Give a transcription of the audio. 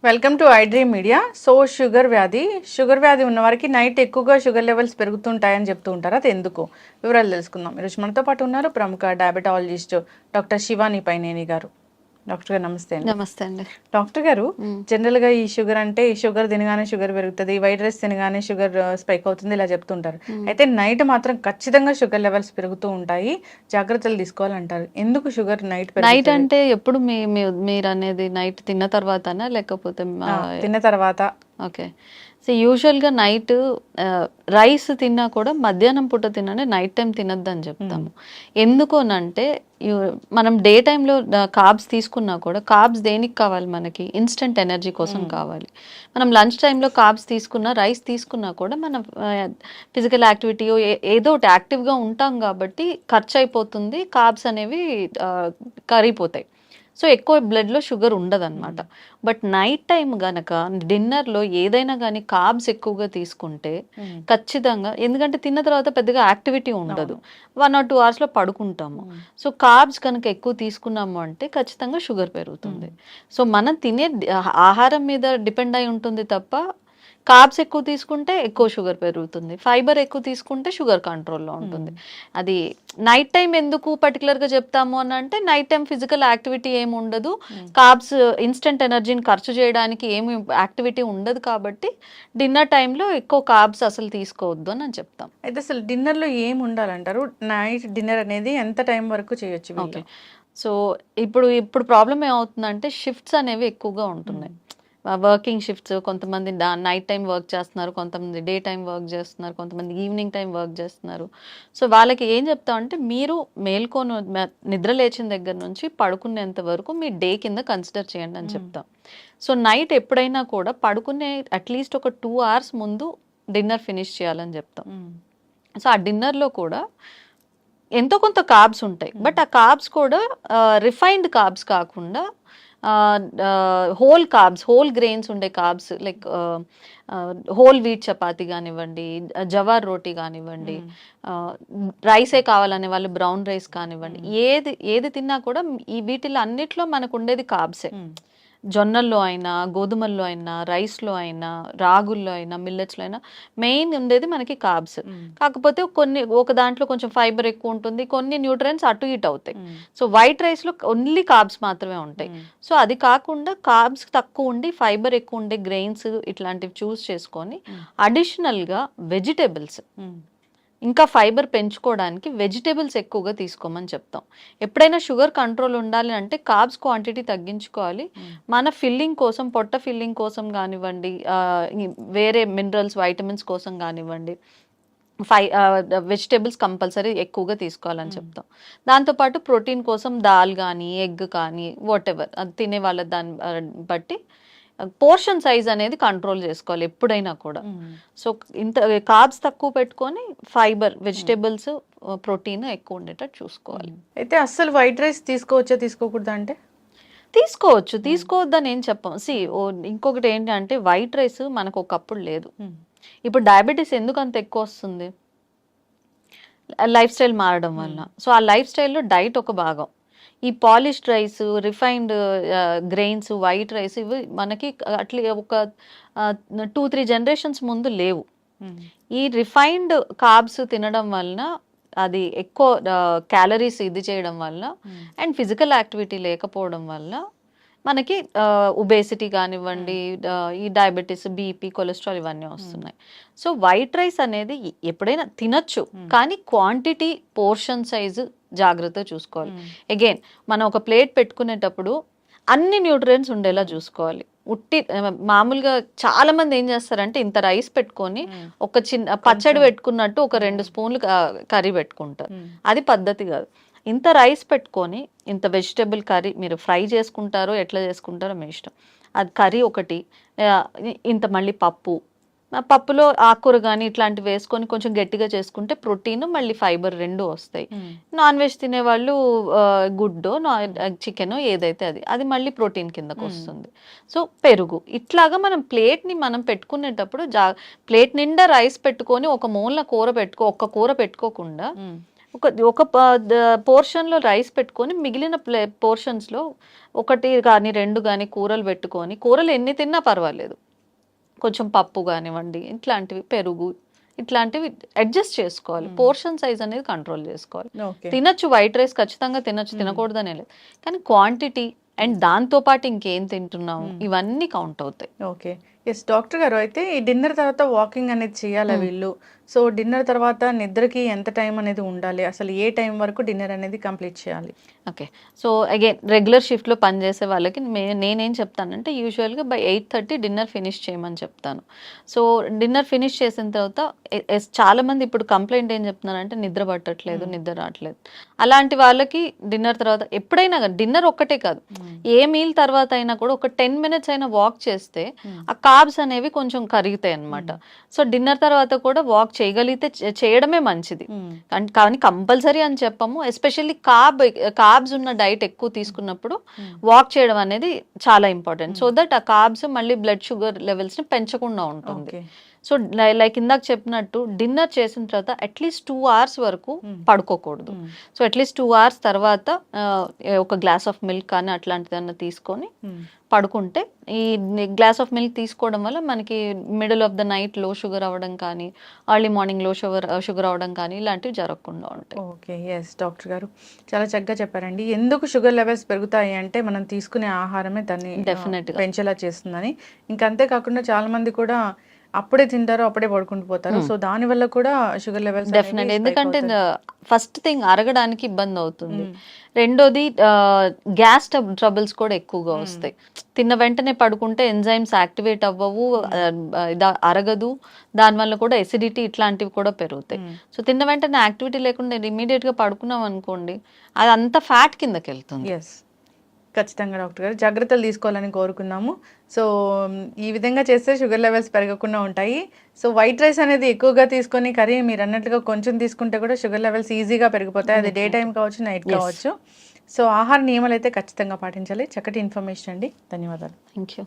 Welcome to I dream media. So sugar వ్యాధి ఉన్న వారికి నైట్ ఎక్కువగా షుగర్ లెవెల్స్ పెరుగుతుంటాయని చెప్తూ ఉంటారు. అది ఎందుకు వివరాలు తెలుసుకుందాం. ఈరోజు మనతో పాటు ఉన్నారు ప్రముఖ డయాబెటాలజిస్ట్ డాక్టర్ శివాని పైనేని గారు. డాక్టర్ గారు నమస్తే అండి. నమస్తే అండి. డాక్టర్ గారు, జనరల్గా ఈ షుగర్ అంటే షుగర్ తినగానే షుగర్ పెరుగుతుంది, వైట్ రైస్ తినగానే షుగర్ స్పైక్ అవుతుంది, ఇలా చెప్తుంటారు. అయితే నైట్ మాత్రం ఖచ్చితంగా షుగర్ లెవెల్స్ పెరుగుతూ ఉంటాయి, జాగ్రత్తలు తీసుకోవాలంటారు. ఎందుకు షుగర్ నైట్ అంటే ఎప్పుడు మీరు అనేది నైట్ తిన్న తర్వాతనా లేకపోతే తిన్న తర్వాత? ఓకే, సో యూజువల్గా నైట్ రైస్ తిన్నా కూడా మధ్యాహ్నం పూట తిననే నైట్ టైం తినద్దని చెప్తాము. ఎందుకోనంటే మనం డే టైంలో కార్బ్స్ తీసుకున్నా కూడా కార్బ్స్ దేనికి కావాలి, మనకి ఇన్స్టెంట్ ఎనర్జీ కోసం కావాలి. మనం లంచ్ టైంలో కార్బ్స్ తీసుకున్నా రైస్ తీసుకున్నా కూడా మనం ఫిజికల్ యాక్టివిటీ ఏదో ఒకటి యాక్టివ్గా ఉంటాం కాబట్టి ఖర్చు అయిపోతుంది, కార్బ్స్ అనేవి కరిగిపోతాయి. సో ఎక్కువ బ్లడ్లో షుగర్ ఉండదన్నమాట. బట్ నైట్ టైం గనక డిన్నర్లో ఏదైనా కానీ కార్బ్స్ ఎక్కువగా తీసుకుంటే ఖచ్చితంగా, ఎందుకంటే తిన్న తర్వాత పెద్దగా యాక్టివిటీ ఉండదు, 1 or 2 hours పడుకుంటాము. సో కార్బ్స్ కనుక ఎక్కువ తీసుకున్నాము అంటే ఖచ్చితంగా షుగర్ పెరుగుతుంది. సో మనం తినే ఆహారం మీద డిపెండ్ అయి ఉంటుంది తప్ప, కార్బ్స్ ఎక్కువ తీసుకుంటే ఎక్కువ షుగర్ పెరుగుతుంది, ఫైబర్ ఎక్కువ తీసుకుంటే షుగర్ కంట్రోల్లో ఉంటుంది. అది నైట్ టైం ఎందుకు పర్టికులర్గా చెప్తాము అని అంటే, నైట్ టైం ఫిజికల్ యాక్టివిటీ ఏమి ఉండదు, కార్బ్స్ ఇన్స్టెంట్ ఎనర్జీని ఖర్చు చేయడానికి ఏమి యాక్టివిటీ ఉండదు, కాబట్టి డిన్నర్ టైంలో ఎక్కువ కార్బ్స్ అసలు తీసుకోవద్దు అని చెప్తాం. అయితే అసలు డిన్నర్లో ఏమి ఉండాలంటారు? నైట్ డిన్నర్ అనేది ఎంత టైం వరకు చేయొచ్చు? ఓకే, సో ఇప్పుడు ప్రాబ్లం ఏమవుతుందంటే షిఫ్ట్స్ అనేవి ఎక్కువగా ఉంటున్నాయి. వర్కింగ్ షిఫ్ట్స్, కొంతమంది నైట్ టైం వర్క్ చేస్తున్నారు, కొంతమంది డే టైం వర్క్ చేస్తున్నారు, కొంతమంది ఈవినింగ్ టైం వర్క్ చేస్తున్నారు. సో వాళ్ళకి ఏం చెప్తామంటే, మీరు మేల్కొని నిద్ర లేచిన దగ్గర నుంచి పడుకునేంత వరకు మీ డే కింద కన్సిడర్ చేయండి అని చెప్తాం. సో నైట్ ఎప్పుడైనా కూడా పడుకునే అట్లీస్ట్ ఒక 2 hours ముందు డిన్నర్ ఫినిష్ చేయాలని చెప్తాం. సో ఆ డిన్నర్లో కూడా ఎంతో కొంత కార్బ్స్ ఉంటాయి, బట్ ఆ కార్బ్స్ కూడా రిఫైన్డ్ కార్బ్స్ కాకుండా హోల్ కార్బ్స్, హోల్ గ్రెయిన్స్ ఉండే carbs, like whole wheat chapati కానివ్వండి, జవార్ రోటీ కానివ్వండి, రైసే కావాలనే వాళ్ళు బ్రౌన్ రైస్ కానివ్వండి, ఏది తిన్నా కూడా వీటిలో అన్నిట్లో మనకు ఉండేది కార్బ్సే. జొన్నల్లో అయినా, గోధుమల్లో అయినా, రైస్లో అయినా, రాగుల్లో అయినా, మిల్లెట్స్లో అయినా మెయిన్ ఉండేది మనకి కార్బ్స్. కాకపోతే ఒక దాంట్లో కొంచెం ఫైబర్ ఎక్కువ ఉంటుంది, కొన్ని న్యూట్రియన్స్ అటు ఇటు అవుతాయి. సో వైట్ రైస్లో ఓన్లీ కార్బ్స్ మాత్రమే ఉంటాయి. సో అది కాకుండా కార్బ్స్ తక్కువ ఉండి ఫైబర్ ఎక్కువ ఉండే గ్రెయిన్స్ ఇట్లాంటివి చూస్ చేసుకొని అడిషనల్గా వెజిటేబుల్స్, ఇంకా ఫైబర్ పెంచుకోవడానికి వెజిటేబుల్స్ ఎక్కువగా తీసుకోమని చెప్తాం. ఎప్పుడైనా షుగర్ కంట్రోల్ ఉండాలి అంటే కార్బ్స్ క్వాంటిటీ తగ్గించుకోవాలి. మన ఫిల్లింగ్ కోసం, పొట్ట ఫిల్లింగ్ కోసం కానివ్వండి, వేరే మినరల్స్, వైటమిన్స్ కోసం కానివ్వండి, వెజిటేబుల్స్ కంపల్సరీ ఎక్కువగా తీసుకోవాలని చెప్తాం. దాంతోపాటు ప్రోటీన్ కోసం దాల్ కానీ, ఎగ్ కానీ, వాట్ ఎవర్ అది తినే వాళ్ళ దాన్ని బట్టి పోర్షన్ సైజ్ అనేది కంట్రోల్ చేసుకోవాలి ఎప్పుడైనా కూడా. సో ఇంత కార్బ్స్ తక్కువ పెట్టుకొని ఫైబర్, వెజిటేబుల్స్, ప్రోటీన్ ఎక్కువ ఉండేటట్టు చూసుకోవాలి. అయితే అస్సలు వైట్ రైస్ తీసుకోవచ్చా తీసుకోకూడదా అంటే? తీసుకోవచ్చు, తీసుకోవద్దని ఏం చెప్పాం. ఇంకొకటి ఏంటంటే, వైట్ రైస్ మనకు ఒకప్పుడు లేదు. ఇప్పుడు డయాబెటీస్ ఎందుకు అంత ఎక్కువ వస్తుంది? లైఫ్ స్టైల్ మారడం వల్ల. సో ఆ లైఫ్ స్టైల్లో డైట్ ఒక భాగం. ఈ polished rice, refined grains, white rice ఇవి మనకి అట్లీ ఒక 2-3 generations ముందు లేవు. ఈ రిఫైన్డ్ కార్బ్స్ తినడం వలన, అది ఎక్కువ క్యాలరీస్ ఇది చేయడం వల్ల, అండ్ ఫిజికల్ యాక్టివిటీ లేకపోవడం వల్ల మనకి ఒబేసిటీ కానివ్వండి, ఈ డయాబెటీస్, బీపీ, కొలెస్ట్రాల్ ఇవన్నీ వస్తున్నాయి. సో వైట్ రైస్ అనేది ఎప్పుడైనా తినచ్చు, కానీ క్వాంటిటీ, పోర్షన్ సైజు జాగ్రత్తగా చూసుకోవాలి. అగైన్ మనం ఒక ప్లేట్ పెట్టుకునేటప్పుడు అన్ని న్యూట్రియన్స్ ఉండేలా చూసుకోవాలి. మామూలుగా చాలా మంది ఏం చేస్తారంటే, ఇంత రైస్ పెట్టుకొని ఒక చిన్న పచ్చడి పెట్టుకున్నట్టు ఒక 2 spoons కర్రీ పెట్టుకుంటారు. అది పద్ధతి కాదు. ఇంత రైస్ పెట్టుకొని ఇంత వెజిటేబుల్ కర్రీ, మీరు ఫ్రై చేసుకుంటారో ఎట్లా చేసుకుంటారో మీ ఇష్టం, అది కర్రీ ఒకటి, ఇంత మళ్ళీ పప్పులో ఆకుకూర కానీ ఇట్లాంటివి వేసుకొని కొంచెం గట్టిగా చేసుకుంటే ప్రోటీన్, మళ్ళీ ఫైబర్ 2 వస్తాయి. నాన్ వెజ్ తినేవాళ్ళు గుడ్డో, చికెనో ఏదైతే అది మళ్ళీ ప్రోటీన్ కిందకు వస్తుంది. సో పెరుగు, ఇట్లాగా మనం ప్లేట్ని మనం పెట్టుకునేటప్పుడు ప్లేట్ నిండా రైస్ పెట్టుకొని ఒక మూలన ఒక్క కూర పెట్టుకోకుండా ఒక పోర్షన్లో రైస్ పెట్టుకొని మిగిలిన పోర్షన్స్లో 1 కానీ 2 కానీ కూరలు పెట్టుకొని, కూరలు ఎన్ని తిన్నా పర్వాలేదు, కొంచెం పప్పు కానివ్వండి, ఇట్లాంటివి పెరుగు ఇట్లాంటివి అడ్జస్ట్ చేసుకోవాలి. పోర్షన్ సైజ్ అనేది కంట్రోల్ చేసుకోవాలి. ఓకే. తినొచ్చు, వైట్ రైస్ ఖచ్చితంగా తినొచ్చు, తినకూడదనే లేదు, కానీ క్వాంటిటీ అండ్ దాంతో పాటు ఇంకేం తింటున్నాము ఇవన్నీ కౌంట్ అవుతాయి. ఓకే. ఎస్ డాక్టర్ గారు, అయితే ఈ డిన్నర్ తర్వాత వాకింగ్ అనేది చేయాలా వీళ్ళు? సో డిన్నర్ తర్వాత నిద్రకి ఎంత టైం అనేది ఉండాలి? అసలు ఏ టైం వరకు డిన్నర్ అనేది కంప్లీట్ చేయాలి? ఓకే. సో అగైన్ రెగ్యులర్ షిఫ్ట్లో పనిచేసే వాళ్ళకి నేనేం చెప్తానంటే యూజువల్గా బై 8:30 డిన్నర్ ఫినిష్ చేయమని చెప్తాను. సో డిన్నర్ ఫినిష్ చేసిన తర్వాత చాలామంది ఇప్పుడు కంప్లైంట్ ఏం చెప్తున్నారంటే నిద్ర పట్టట్లేదు, నిద్ర రావట్లేదు. అలాంటి వాళ్ళకి డిన్నర్ తర్వాత ఎప్పుడైనా డిన్నర్ ఒక్కటే కాదు, ఏ మీల్ తర్వాత అయినా కూడా ఒక 10 minutes అయినా వాక్ చేస్తే ఆ కార్బ్స్ అనేవి కొంచెం కరుగుతాయి అన్నమాట. సో డిన్నర్ తర్వాత కూడా వాక్ చేయగలిగితే చేయడమే మంచిది, కానీ కంపల్సరీ అని చెప్పము. ఎస్పెషల్లీ కార్బ్స్ ఉన్న డైట్ ఎక్కువ తీసుకున్నప్పుడు వాక్ చేయడం అనేది చాలా ఇంపార్టెంట్, సో దట్ ఆ కార్బ్స్ మళ్ళీ బ్లడ్ షుగర్ లెవెల్స్ ని పెంచకుండా ఉంటుంది. సో లైక్ ఇందాక చెప్పినట్టు డిన్నర్ చేసిన తర్వాత అట్లీస్ట్ 2 hours వరకు పడుకోకూడదు. సో అట్లీస్ట్ 2 hours తర్వాత ఒక గ్లాస్ ఆఫ్ మిల్క్ కానీ అట్లాంటిదన్నా తీసుకొని పడుకుంటే, ఈ గ్లాస్ ఆఫ్ మిల్క్ తీసుకోవడం వల్ల మనకి మిడిల్ ఆఫ్ ద నైట్ లో షుగర్ అవ్వడం కానీ, ఎర్లీ మార్నింగ్ లో షుగర్ అవ్వడం కానీ ఇలాంటివి జరగకుండా ఉంటాయి. ఓకే. ఎస్ డాక్టర్ గారు, చాలా చక్కగా చెప్పారండి. ఎందుకు షుగర్ లెవెల్స్ పెరుగుతాయి అంటే మనం తీసుకునే ఆహారమే దాన్ని డెఫినెట్గా పెంచేలా చేస్తుందని. ఇంకా అంతేకాకుండా చాలా మంది కూడా అప్పుడే తింటారు, అప్పుడే పడుకుంటూ పోతారు. సో దాని వల్ల కూడా షుగర్ లెవెల్స్ డెఫినెట్, ఎందుకంటే ఫస్ట్ థింగ్ అరగడానికి ఇబ్బంది అవుతుంది, రెండోది గ్యాస్ ట్రబుల్స్ కూడా ఎక్కువగా వస్తాయి. తిన్న వెంటనే పడుకుంటే ఎంజైమ్స్ యాక్టివేట్ అవ్వవు, అరగదు, దానివల్ల కూడా ఎసిడిటీ ఇట్లాంటివి కూడా పెరుగుతాయి. సో తిన్న వెంటనే యాక్టివిటీ లేకుండా ఇమీడియట్ గా పడుకున్నాం అనుకోండి, అది అంతా ఫ్యాట్ కిందకి వెళ్తుంది. ఎస్, ఖచ్చితంగా డాక్టర్ గారు జాగ్రత్తలు తీసుకోవాలని కోరుకున్నాము. సో ఈ విధంగా చేస్తే షుగర్ లెవెల్స్ పెరగకుండా ఉంటాయి. సో వైట్ రైస్ అనేది ఎక్కువగా తీసుకొని కర్రీ మీరు అన్నట్లుగా కొంచెం తీసుకుంటే కూడా షుగర్ లెవెల్స్ ఈజీగా పెరిగిపోతాయి, అది డే టైం కావచ్చు, నైట్ కావచ్చు. సో ఆహార నియమాలు అయితే ఖచ్చితంగా పాటించాలి. చక్కటి ఇన్ఫర్మేషన్ అండి, ధన్యవాదాలు. Thank you.